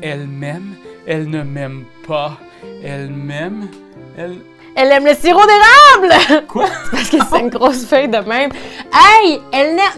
Elle m'aime, elle ne m'aime pas. Elle m'aime, elle... Elle aime le sirop d'érable! Quoi? Parce que c'est une grosse feuille de même. Hey!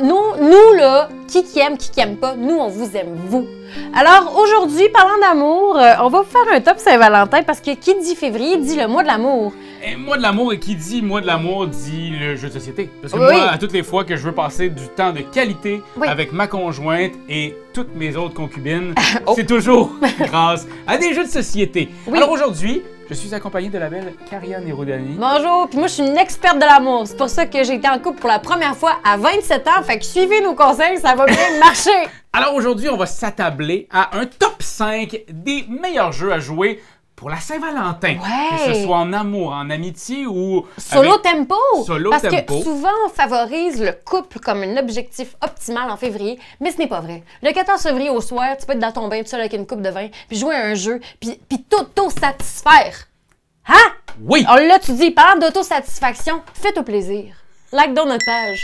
Nous là, qui aime pas, nous, on vous aime, vous. Alors, aujourd'hui, parlant d'amour, on va vous faire un top Saint-Valentin parce que qui dit février dit le mois de l'amour. Et mois de l'amour, et qui dit mois de l'amour dit le jeu de société. Parce que Oui. moi, à toutes les fois que je veux passer du temps de qualité Oui. avec ma conjointe et toutes mes autres concubines, Oh. c'est toujours grâce à des jeux de société. Oui. Alors aujourd'hui, je suis accompagné de la belle Karianne Hérodani. Bonjour, puis moi je suis une experte de l'amour. C'est pour ça que j'ai été en couple pour la première fois à 27 ans. Fait que suivez nos conseils, ça va bien marcher. Alors aujourd'hui, on va s'attabler à un top 5 des meilleurs jeux à jouer pour la Saint-Valentin. Ouais. Que ce soit en amour, en amitié ou... Solo avec- tempo! Solo Parce tempo. que souvent, on favorise le couple comme un objectif optimal en février, mais ce n'est pas vrai. Le 14 février au soir, tu peux être dans ton bain tout seul avec une coupe de vin, puis jouer à un jeu, puis t'auto-satisfaire. Hein? Oui! Alors là, tu dis, parlant d'autosatisfaction, fais-toi plaisir. Like dans notre page.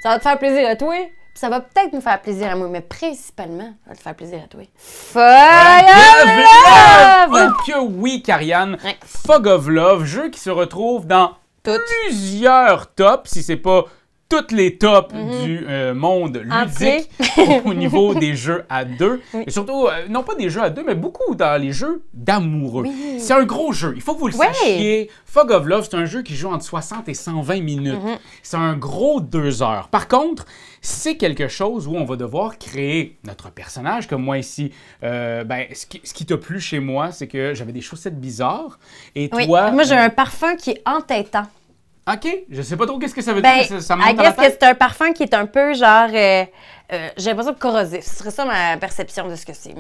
Ça va te faire plaisir à toi, puis ça va peut-être nous faire plaisir à moi, mais principalement, ça va te faire plaisir à toi. Fire of Love! Oh que oui, Karianne! Ouais. Fog of Love, jeu qui se retrouve dans Toutes. plusieurs tops, si c'est pas toutes les tops du monde Entier. ludique au niveau des jeux à deux. Oui. Et surtout, non pas des jeux à deux, mais beaucoup dans les jeux d'amoureux. Oui. C'est un gros jeu, il faut que vous le Ouais. sachiez. Fog of Love, c'est un jeu qui joue entre 60 et 120 minutes. C'est un gros 2 heures. Par contre, c'est quelque chose où on va devoir créer notre personnage, comme moi ici. Ce qui t'a plu chez moi, c'est que j'avais des chaussettes bizarres. Et Oui, toi... moi j'ai un parfum qui est entêtant. OK, je sais pas trop qu'est-ce que ça veut Ben, dire, ça me I monte à la guess que tête. c'est un parfum qui est un peu genre, j'ai l'impression de corrosif. Ce serait ça ma perception de ce que c'est.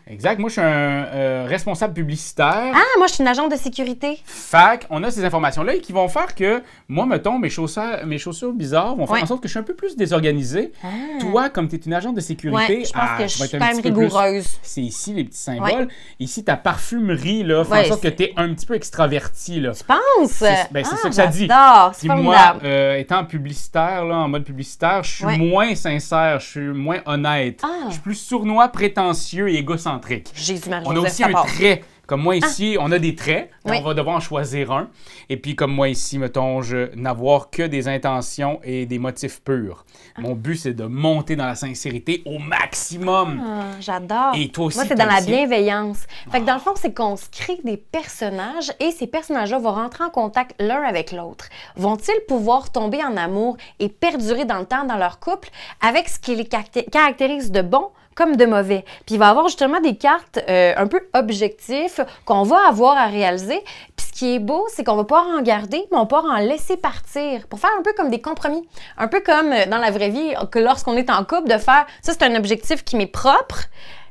Exact, moi je suis un responsable publicitaire. Ah, moi je suis une agente de sécurité. Fac, on a ces informations-là et qui vont faire que, moi, mettons, mes chaussures bizarres vont faire Ouais. en sorte que je suis un peu plus désorganisé. Toi, comme tu es une agente de sécurité, Ouais, je pense que je tu vas suis être quand un même petit peu plus- rigoureuse. C'est ici les petits symboles. Ouais. Ici, ta parfumerie, là, fait Ouais, en sorte que c'est- tu es un petit peu extraverti, là. Tu penses? C'est ça que ça dit. J'adore, c'est Puis moi, formidable. étant publicitaire, là, en mode publicitaire, je suis Ouais. moins sincère, je suis moins honnête. Ah. Je suis plus sournois, prétentieux et égocentrique. Jésus-Marie, On a aussi ça un part. trait. Comme moi ici, on a des traits. Oui. On va devoir en choisir un. Et puis comme moi ici, mettons, je n'avoir que des intentions et des motifs purs. Mon but, c'est de monter dans la sincérité au maximum. Ah, j'adore. Et toi aussi, Moi, c'est t'as dans la le tien. bienveillance. Fait que dans le fond, c'est qu'on se crée des personnages et ces personnages-là vont rentrer en contact l'un avec l'autre. Vont-ils pouvoir tomber en amour et perdurer dans le temps dans leur couple avec ce qui les caractérise de bon comme de mauvais? Puis il va y avoir justement des cartes un peu objectifs qu'on va avoir à réaliser. Puis ce qui est beau, c'est qu'on va pouvoir en garder, mais on va pouvoir en laisser partir pour faire un peu comme des compromis. Un peu comme dans la vraie vie, que lorsqu'on est en couple, de faire ça, c'est un objectif qui m'est propre.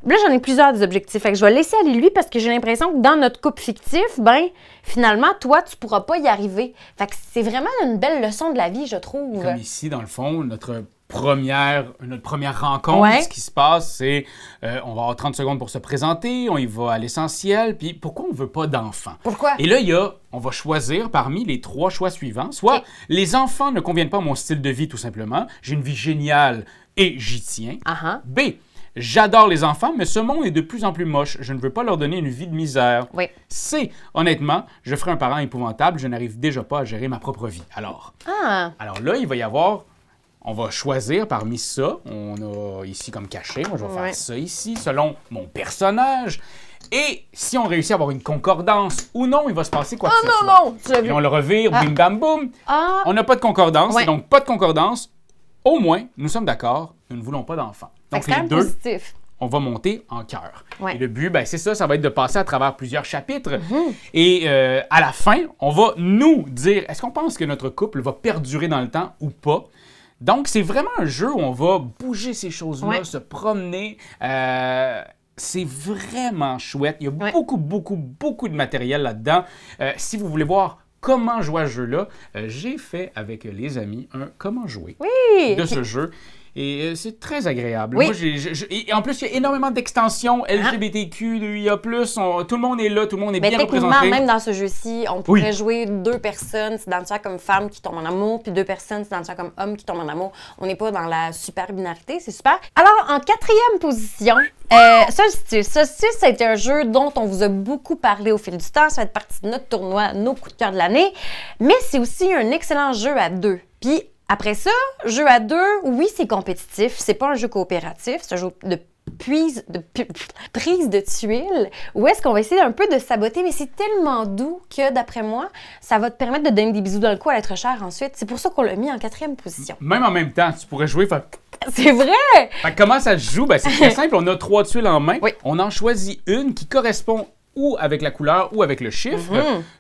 Là, j'en ai plusieurs des objectifs. Fait que je vais laisser aller lui parce que j'ai l'impression que dans notre couple fictif, ben finalement, toi, tu pourras pas y arriver. Fait que c'est vraiment une belle leçon de la vie, je trouve. Comme ici, dans le fond, notre première rencontre, Ouais. ce qui se passe, c'est on va avoir 30 secondes pour se présenter, on y va à l'essentiel, puis pourquoi on veut pas d'enfants? Pourquoi? Et là, on va choisir parmi les 3 choix suivants, soit Ok. les enfants ne conviennent pas à mon style de vie, tout simplement, j'ai une vie géniale et j'y tiens. Ah B, j'adore les enfants, mais ce monde est de plus en plus moche, je ne veux pas leur donner une vie de misère. Oui. C, honnêtement, je ferai un parent épouvantable, je n'arrive déjà pas à gérer ma propre vie. Alors Ah! là, il va y avoir... On va choisir parmi ça. On a ici comme caché. Moi, je vais Ouais. faire ça ici, selon mon personnage. Et si on réussit à avoir une concordance ou non, il va se passer quoi que ce soit. Non! Tu l'as Et vu? on le revire, Ah. bim bam boum. Ah! On n'a pas de concordance. Ouais. Donc, pas de concordance. Au moins, nous sommes d'accord, nous ne voulons pas d'enfants. Fait Donc, que c'est quand les même deux, positif. on va monter en cœur. Ouais. Et le but, ben, c'est ça va être de passer à travers plusieurs chapitres. Et à la fin, on va nous dire, est-ce qu'on pense que notre couple va perdurer dans le temps ou pas? Donc, c'est vraiment un jeu où on va bouger ces choses-là, Ouais. se promener. C'est vraiment chouette. Il y a Ouais. beaucoup de matériel là-dedans. Si vous voulez voir comment jouer à ce jeu-là, j'ai fait avec les amis un comment jouer Oui! de ce jeu. Et c'est très agréable. Oui. Moi, et en plus, il y a énormément d'extensions LGBTQ2IA+. Tout le monde est là, tout le monde est bien techniquement, représenté. même dans ce jeu-ci, on pourrait jouer 2 personnes s'identifiant comme femmes qui tombent en amour, puis 2 personnes s'identifiant comme hommes qui tombent en amour. On n'est pas dans la super binarité, c'est super. Alors, en 4e position, Solstice. Solstice, c'est un jeu dont on vous a beaucoup parlé au fil du temps. Ça va être partie de notre tournoi, nos coups de cœur de l'année. Mais c'est aussi un excellent jeu à 2. Puis, après ça, jeu à 2, oui, c'est compétitif. C'est pas un jeu coopératif. C'est un jeu de prise de tuiles, où est-ce qu'on va essayer un peu de saboter, mais c'est tellement doux que, d'après moi, ça va te permettre de donner des bisous dans le cou à l'être cher ensuite. C'est pour ça qu'on l'a mis en 4e position. Même en même temps, tu pourrais jouer... C'est vrai! Fait que comment ça se joue? Ben, c'est très simple. On a 3 tuiles en main. Oui. On en choisit une qui correspond ou avec la couleur ou avec le chiffre.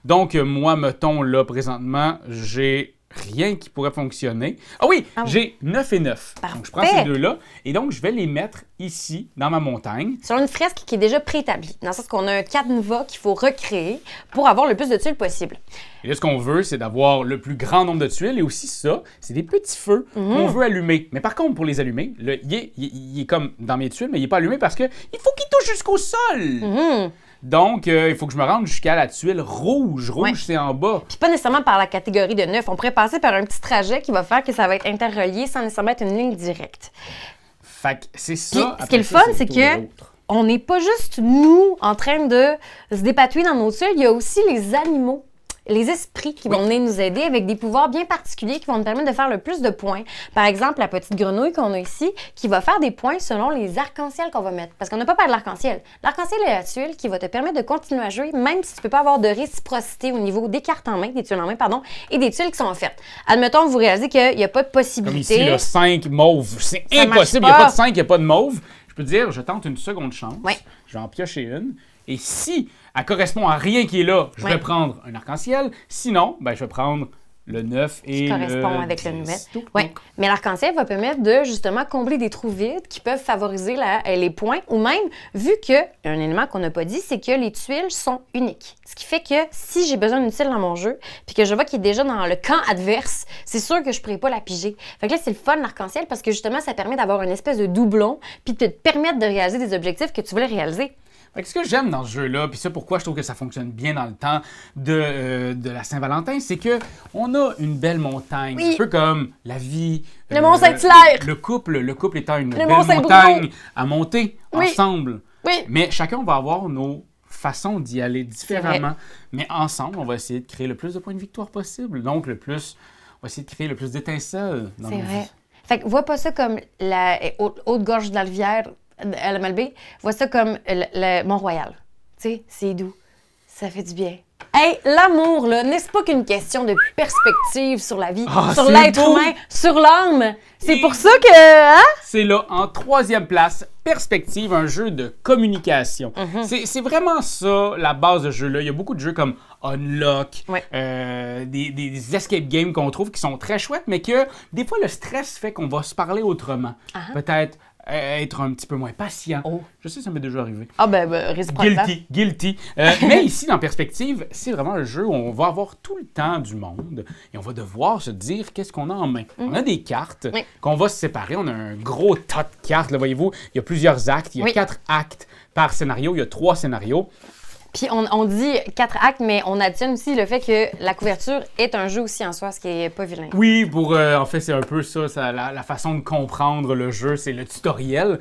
Donc, moi, mettons, là, présentement, j'ai rien qui pourrait fonctionner. Ah oui, j'ai 9 et 9. Parfait. Donc, je prends ces deux-là et donc, je vais les mettre ici, dans ma montagne. Sur une fresque qui est déjà préétablie, dans le sens qu'on a un canevas qu'il faut recréer pour avoir le plus de tuiles possible. Et là, ce qu'on veut, c'est d'avoir le plus grand nombre de tuiles et aussi ça, c'est des petits feux qu'on veut allumer. Mais par contre, pour les allumer, il est comme dans mes tuiles, mais il n'est pas allumé parce qu'il faut qu'il touche jusqu'au sol. Donc, il faut que je me rende jusqu'à la tuile rouge. Rouge, c'est en bas. Puis pas nécessairement par la catégorie de 9. On pourrait passer par un petit trajet qui va faire que ça va être interrelié sans nécessairement être une ligne directe. Fait que c'est ça. Puis, ce qui est le fun, c'est que on n'est pas juste nous en train de se dépatouiller dans nos tuiles. Il y a aussi les animaux, les esprits qui vont venir nous aider avec des pouvoirs bien particuliers qui vont nous permettre de faire le plus de points. Par exemple, la petite grenouille qu'on a ici, qui va faire des points selon les arcs-en-ciel qu'on va mettre. Parce qu'on n'a pas parlé de l'arc-en-ciel. L'arc-en-ciel est la tuile qui va te permettre de continuer à jouer, même si tu ne peux pas avoir de réciprocité au niveau des cartes en main, des tuiles en main, pardon, et des tuiles qui sont offertes. Admettons, vous réalisez qu'il n'y a pas de possibilité. Comme ici, là, 5 mauves. C'est impossible, il n'y a pas de 5, il n'y a pas de mauve. Je peux te dire, je tente une seconde chance. Je vais en piocher une. Et si elle correspond à rien qui est là, je vais prendre un arc-en-ciel. Sinon, ben, je vais prendre le 9 et qui correspond avec le numéro. Oui. Mais l'arc-en-ciel va permettre de justement combler des trous vides qui peuvent favoriser les points ou même, vu que, un élément qu'on n'a pas dit, c'est que les tuiles sont uniques. Ce qui fait que si j'ai besoin d'une tuile dans mon jeu puis que je vois qu'il est déjà dans le camp adverse, c'est sûr que je ne pourrai pas la piger. Fait que là, c'est le fun, l'arc-en-ciel, parce que justement, ça permet d'avoir une espèce de doublon puis de te permettre de réaliser des objectifs que tu voulais réaliser. Fait que ce que j'aime dans ce jeu-là, puis ça pourquoi je trouve que ça fonctionne bien dans le temps de la Saint-Valentin, c'est que on a une belle montagne, un peu comme la vie. Le Mont-Saint-Hilaire! Le couple étant une belle montagne à monter ensemble. Oui. Mais chacun va avoir nos façons d'y aller différemment. Mais ensemble, on va essayer de créer le plus de points de victoire possible. Donc, on va essayer de créer le plus d'étincelles dans nos vies. Fait que vois pas ça comme la Haute-Gorge de la Rivière à la Malbaie, vois ça comme le Mont-Royal. Tu sais, c'est doux. Ça fait du bien. Hey, l'amour, là, n'est-ce pas qu'une question de perspective sur la vie, sur l'être humain, sur l'âme? C'est pour ça que... Hein? C'est là, en 3e place, Perspective, un jeu de communication. C'est vraiment ça, la base de ce jeu-là. Il y a beaucoup de jeux comme Unlock, des escape games qu'on trouve qui sont très chouettes, mais que des fois, le stress fait qu'on va se parler autrement. Peut-être être un petit peu moins patient. Je sais, ça m'est déjà arrivé. Ah ben, réciproquement. Guilty. Mais ici, dans Perspective, c'est vraiment un jeu où on va avoir tout le temps du monde et on va devoir se dire qu'est-ce qu'on a en main. On a des cartes qu'on va se séparer. On a un gros tas de cartes. Là, voyez-vous, il y a plusieurs actes. Il y a 4 actes par scénario. Il y a 3 scénarios. Puis on dit 4 actes, mais on additionne aussi le fait que la couverture est un jeu aussi en soi, ce qui n'est pas vilain. Oui, en fait, c'est un peu ça la façon de comprendre le jeu, c'est le tutoriel.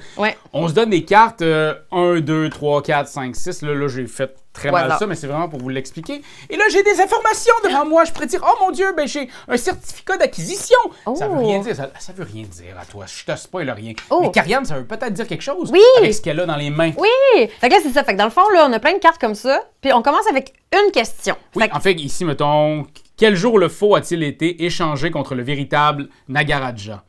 On se donne des cartes 1, 2, 3, 4, 5, 6. Là j'ai fait très mal ça, mais c'est vraiment pour vous l'expliquer. Et là, j'ai des informations devant moi. Je pourrais dire, oh mon Dieu, ben, j'ai un certificat d'acquisition. Ça veut rien dire. Ça veut rien dire à toi. Je te spoil rien. Mais Karianne, ça veut peut-être dire quelque chose avec ce qu'elle a dans les mains. Oui! Fait que là, c'est ça. Fait que dans le fond, là, on a plein de cartes comme ça. Puis on commence avec une question. Oui, en fait, ici, mettons, quel jour le faux a-t-il été échangé contre le véritable Nagaraja?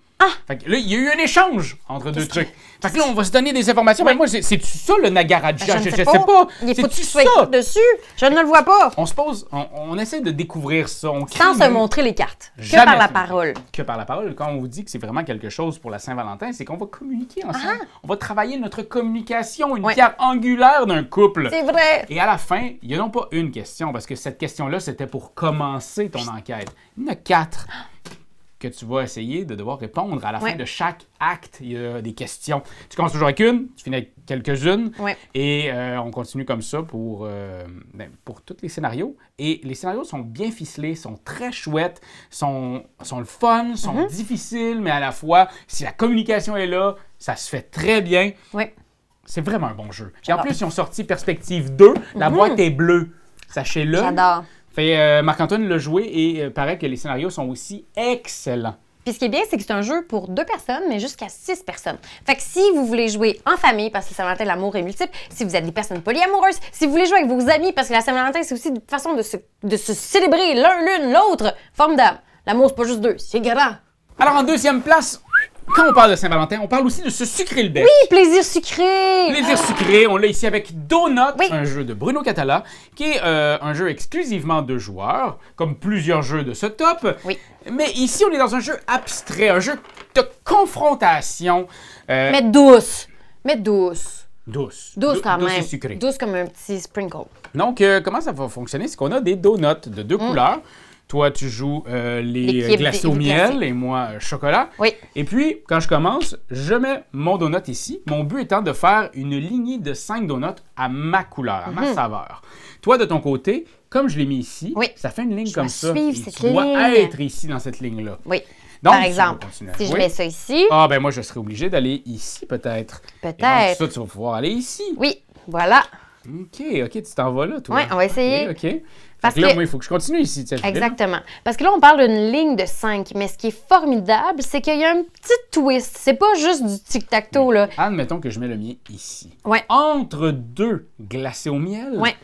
Fait que là, il y a eu un échange entre deux trucs. Fait que là, on va se donner des informations. Ben moi, c'est-tu ça le Nagaraja? Je sais pas. Il faut que tu sois écrit dessus. Je ne le vois pas. On se pose, on essaie de découvrir ça. Sans se montrer les cartes. Que par la parole. Que par la parole. Quand on vous dit que c'est vraiment quelque chose pour la Saint-Valentin, c'est qu'on va communiquer ensemble. On va travailler notre communication, une pierre angulaire d'un couple. C'est vrai. Et à la fin, il n'y a non pas une question, parce que cette question-là, c'était pour commencer ton enquête. Il y en a 4. que tu vas essayer de devoir répondre. À la fin Ouais. de chaque acte, il y a des questions. Tu commences toujours avec une, tu finis avec quelques-unes, Ouais. et on continue comme ça pour tous les scénarios. Et les scénarios sont bien ficelés, sont très chouettes, sont le fun, sont difficiles, mais à la fois, si la communication est là, ça se fait très bien. Ouais. C'est vraiment un bon jeu. Et en J'adore. plus, ils ont sorti Perspective 2. La boîte est bleue. Sachez-le. J'adore. Fait, Marc-Antoine l'a joué et paraît que les scénarios sont aussi excellents. Puis ce qui est bien, c'est que c'est un jeu pour 2 personnes, mais jusqu'à 6 personnes. Fait que si vous voulez jouer en famille, parce que Saint-Valentin, l'amour est multiple, si vous êtes des personnes polyamoureuses, si vous voulez jouer avec vos amis, parce que la Saint-Valentin, c'est aussi une façon de se célébrer l'un l'autre, formidable. L'amour, c'est pas juste 2, c'est grand. Alors, en deuxième place, quand on parle de Saint-Valentin, on parle aussi de se sucrer le bec. Oui, plaisir sucré! Plaisir sucré, on l'a ici avec Donut, Oui. un jeu de Bruno Catala, qui est un jeu exclusivement de joueurs, comme plusieurs jeux de ce top. Oui. Mais ici, on est dans un jeu abstrait, un jeu de confrontation. Mais douce. Mais douce. Douce. Douce quand Douce même. et sucrée. Douce comme un petit sprinkle. Donc, comment ça va fonctionner? C'est qu'on a des donuts de 2 couleurs. Toi, tu joues les L'équipe glacés au des miel glacés. et moi, chocolat. Oui. Et puis, quand je commence, je mets mon donut ici. Mon but étant de faire une lignée de 5 donuts à ma couleur, à ma saveur. Toi, de ton côté, comme je l'ai mis ici, Oui. ça fait une ligne Je comme dois ça. suivre Et cette tu dois ligne. être ici, dans cette ligne-là. Oui. Donc, Par tu exemple, vas continuer à si je jouer. mets ça ici, Ah, ben moi, je serais obligé d'aller ici, peut-être. Peut-être. Et donc, ça, tu vas pouvoir aller ici. oui, voilà. OK, tu t'en vas là, toi. Ouais, on va essayer. OK. Parce Fait que là, que- moi, il faut que je continue ici. tu sais, Exactement. Parce que là, on parle d'une ligne de 5, mais ce qui est formidable, c'est qu'il y a un petit twist. C'est pas juste du tic-tac-toe, là. Admettons que je mets le mien ici. Ouais. Entre 2 glacés au miel. Ouais.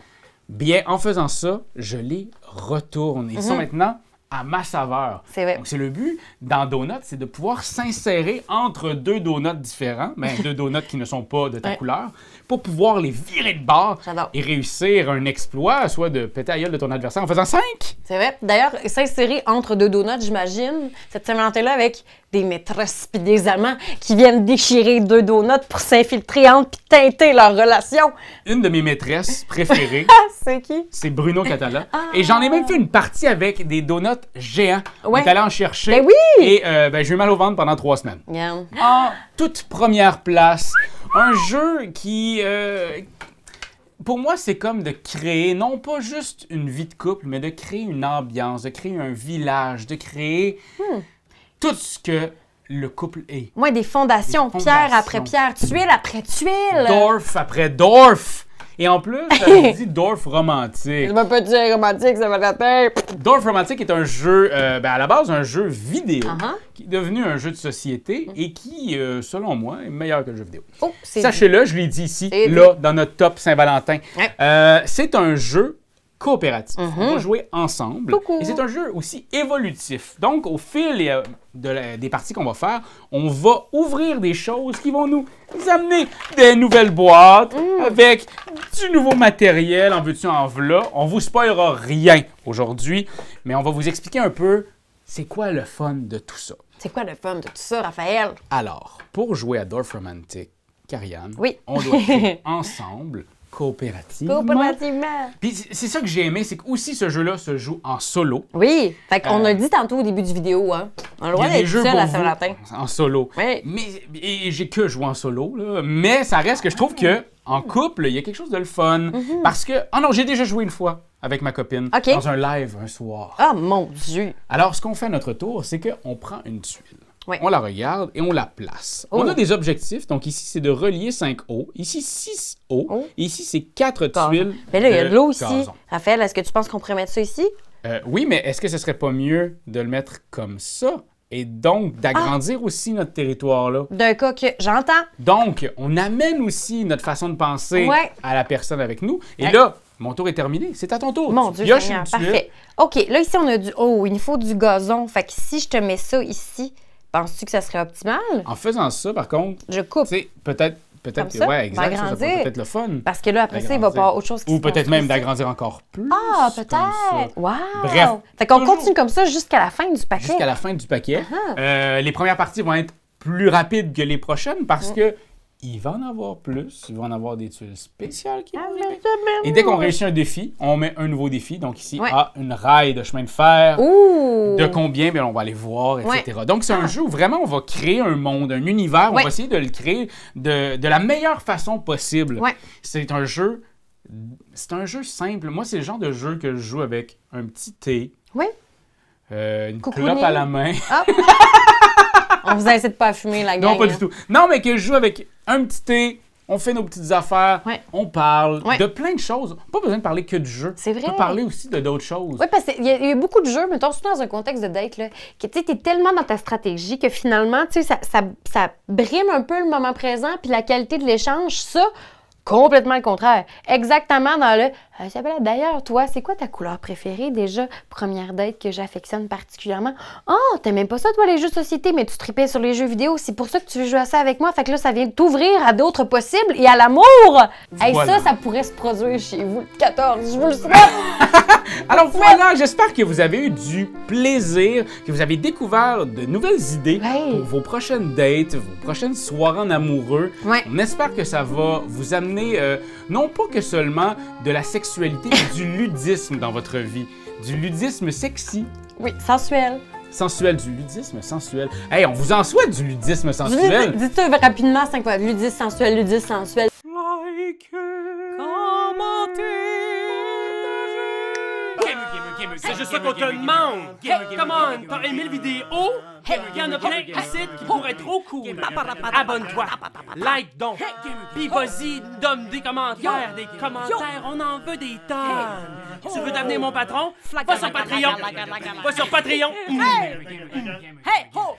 Bien, en faisant ça, je les retourne. Ils sont maintenant à ma saveur. C'est vrai. Donc, c'est le but dans Donut, c'est de pouvoir s'insérer entre 2 donuts différents, ben, 2 donuts qui ne sont pas de ta Ouais. couleur, pour pouvoir les virer de bord J'adore. et réussir un exploit, soit de péter la gueule de ton adversaire en faisant 5. C'est vrai. D'ailleurs, s'insérer entre 2 donuts, j'imagine, cette Saint-Valentin-là avec des maîtresses puis des amants qui viennent déchirer 2 donuts pour s'infiltrer entre puis teinter leur relation. Une de mes maîtresses préférées, Ah, c'est qui? c'est Bruno Catala. Et j'en ai même fait une partie avec des donuts géants. On Ouais. est allé en chercher. Ben oui! Et j'ai eu mal au ventre pendant 3 semaines. Regarde. En toute première place, un jeu qui, pour moi, c'est comme de créer, non pas juste une vie de couple, mais de créer une ambiance, de créer un village, de créer tout ce que le couple est. Moi, des fondations, Des pierre fondations. après pierre, tuile après tuile. Dorf après Dorf. Et en plus, ça dit Dorf romantique. Je me peux dire romantique, ça va la tête. Dorf romantique est un jeu, à la base, un jeu vidéo, Uh-huh. qui est devenu un jeu de société et qui, selon moi, est meilleur que le jeu vidéo. Oh, c'est Sachez-le, je l'ai dit ici, C'est là, dans notre top Saint-Valentin. Ouais. C'est un jeu coopératif. Mhm. On va jouer ensemble. Coucou. Et c'est un jeu aussi évolutif. Donc, au fil des parties qu'on va faire, on va ouvrir des choses qui vont nous amener des nouvelles boîtes avec du nouveau matériel, en veux-tu, en v'là. On vous spoilera rien aujourd'hui, mais on va vous expliquer un peu c'est quoi le fun de tout ça. C'est quoi le fun de tout ça, Raphaël? Alors, pour jouer à Dorf Romantic, Karianne, Oui. on doit jouer ensemble, coopérativement. Coopérativement. Puis c'est ça que j'ai aimé, c'est qu'aussi ce jeu-là se joue en solo. Oui. Fait qu'on a dit tantôt au début du vidéo, hein. On a le Il y droit a des d'être jeux seul pour à vous Saint-Valentin. en solo. Oui. Mais et j'ai que joué en solo, là. Mais ça reste que je trouve que en couple, il y a quelque chose de le fun. Parce que... Ah non, j'ai déjà joué une fois avec ma copine OK. dans un live un soir. Ah, mon Dieu. Alors, ce qu'on fait à notre tour, c'est qu'on prend une tuile. Oui. On la regarde et on la place. Oh. On a des objectifs. Donc ici, c'est de relier 5 os. Ici, 6 os. Oh. Et ici, c'est 4 Gazon. tuiles. Mais là, il y a de l'eau ici. gazon. Raphaël, est-ce que tu penses qu'on pourrait mettre ça ici? Oui, mais est-ce que ce serait pas mieux de le mettre comme ça et donc d'agrandir aussi notre territoire là? D'un cas que j'entends. Donc, on amène aussi notre façon de penser Ouais. à la personne avec nous. Et Ouais. là, mon tour est terminé. C'est à ton tour. Mon Tu Dieu, pioches Seigneur, une tuile. parfait. OK, là, ici, on a du... Oh, il nous faut du gazon. Fait que si je te mets ça ici, penses-tu que ça serait optimal? En faisant ça, par contre, Je coupe. tu sais, peut-être Comme que, ça, ouais, exact, ça peut m'agrandir. peut-être le fun. Parce que là, après ça, il va y avoir autre chose qui Ou se peut-être construit même ici. d'agrandir encore plus. Ah, comme ça. peut-être. Wow! Bref, Fait qu'on toujours- continue comme ça jusqu'à la fin du paquet. Jusqu'à la fin du paquet. Uh-huh. Les premières parties vont être plus rapides que les prochaines parce que il va en avoir plus. Il va en avoir des tuiles spéciales qui vont arriver. Et dès qu'on réussit un défi, on met un nouveau défi. Donc ici, une rail de chemin de fer. Ouh! De combien? Bien, on va aller voir, etc. Donc c'est un jeu où vraiment on va créer un monde, un univers. On va essayer de le créer de la meilleure façon possible. C'est un jeu simple. Moi, c'est le genre de jeu que je joue avec un petit thé. Une clope à la main. On vous incite pas à fumer, la gang. Non, pas du tout. Non, mais que je joue avec un petit thé, on fait nos petites affaires, on parle de plein de choses. Pas besoin de parler que du jeu. C'est vrai. On peut parler aussi de d'autres choses. Oui, parce qu'il y a beaucoup de jeux, mettons, surtout dans un contexte de date, là, que tu es tellement dans ta stratégie que finalement, ça brime un peu le moment présent puis la qualité de l'échange. Ça, complètement le contraire. Exactement dans le... Isabelle, d'ailleurs, toi, c'est quoi ta couleur préférée déjà? Première date que j'affectionne particulièrement. Oh, t'aimes même pas ça, toi, les jeux de société, mais tu tripais sur les jeux vidéo. C'est pour ça que tu veux jouer à ça avec moi. Fait que là, ça vient t'ouvrir à d'autres possibles et à l'amour. Hey, ça pourrait se produire chez vous le 14. Je vous le souhaite. Alors voilà, j'espère que vous avez eu du plaisir, que vous avez découvert de nouvelles idées pour vos prochaines dates, vos prochaines soirées en amoureux. On espère que ça va vous amener, non pas que seulement de la sexualité, mais du ludisme dans votre vie. Du ludisme sexy. Oui, sensuel. Sensuel, du ludisme sensuel. Hey, on vous en souhaite du ludisme sensuel. Dites-le rapidement 5 fois. Ludisme sensuel, ludisme sensuel. Like, commentez. C'est juste ça qu'on te demande! Hey, come on! T'as aimé le vidéo? Hey, y'en a plein ici qui pourraient être trop cool! Abonne-toi! Like donc! Puis vas-y, donne des commentaires! Des commentaires, on en veut des tonnes! Tu veux devenir mon patron? Va sur Patreon! Va sur Patreon! Hey! Hey! Ho!